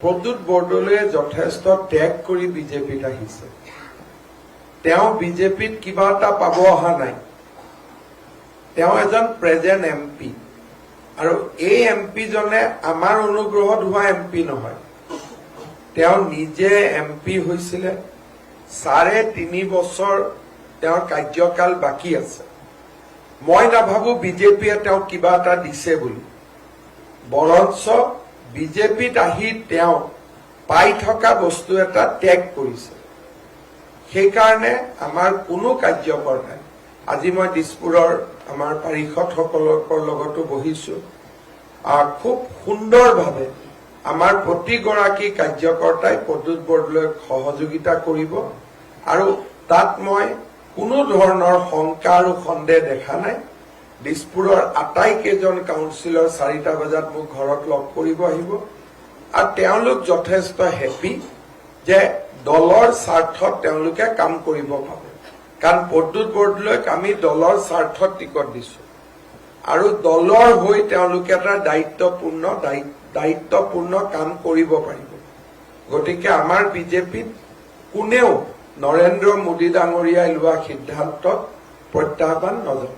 প্ৰদ্যুৎ বৰদলৈয়ে যথেষ্ট ত্যাগ কৰি বিজেপিত আহিছে। তেওঁ বিজেপিত কিবা এটা পাব অহা নাই। তেওঁ এজন প্ৰেজেন্ট এমপি আৰু এই এমপি জনে আমাৰ অনুগ্ৰহত হোৱা এমপি নহয়। তেওঁ নিজে এমপি হৈছিলে। 3.5 বছৰ তেওঁৰ কাৰ্যকাল বাকী আছে। মই নাভাবো বিজেপিয়ে তেওঁ কিবা এটা দিছে বুলি। বৰঞ্চ বিজেপিত আহি তেওঁ পাই থকা বস্তু এটা ত্যাগ কৰিছে। সেইকাৰণে আমাৰ কোনো কাৰ্যকৰ্তাই, আজি মই দিছপুৰৰ আমাৰ পাৰিষদসকলৰ লগতো বহিছো, খুব সুন্দৰভাৱে আমাৰ প্ৰতিগৰাকী কাৰ্যকৰ্তাই প্ৰদ্যুৎ বৰদলৈক সহযোগিতা কৰিব আৰু তাত মই কোনো ধৰণৰ শংকা আৰু সন্দেহ দেখা নাই। দিছপুৰৰ আটাইকেইজন কাউন্সিলৰ 4টা বজাত মোক ঘৰত লগ কৰিব আহিব আৰু তেওঁলোক যথেষ্ট হেপী যে দলৰ স্বাৰ্থত তেওঁলোকে কাম কৰিব পাৰে। কাৰণ প্ৰদ্যুৎ বৰদলৈক আমি দলৰ স্বাৰ্থত টিকট দিছো আৰু দলৰ হৈ তেওঁলোকে এটা দায়িত্বপূৰ্ণ কাম কৰিব পাৰিব। গতিকে আমাৰ বিজেপিত কোনেও নৰেন্দ্ৰ মোদী ডাঙৰীয়াই লোৱা সিদ্ধান্তত প্ৰত্যাহ্বান নজনায়।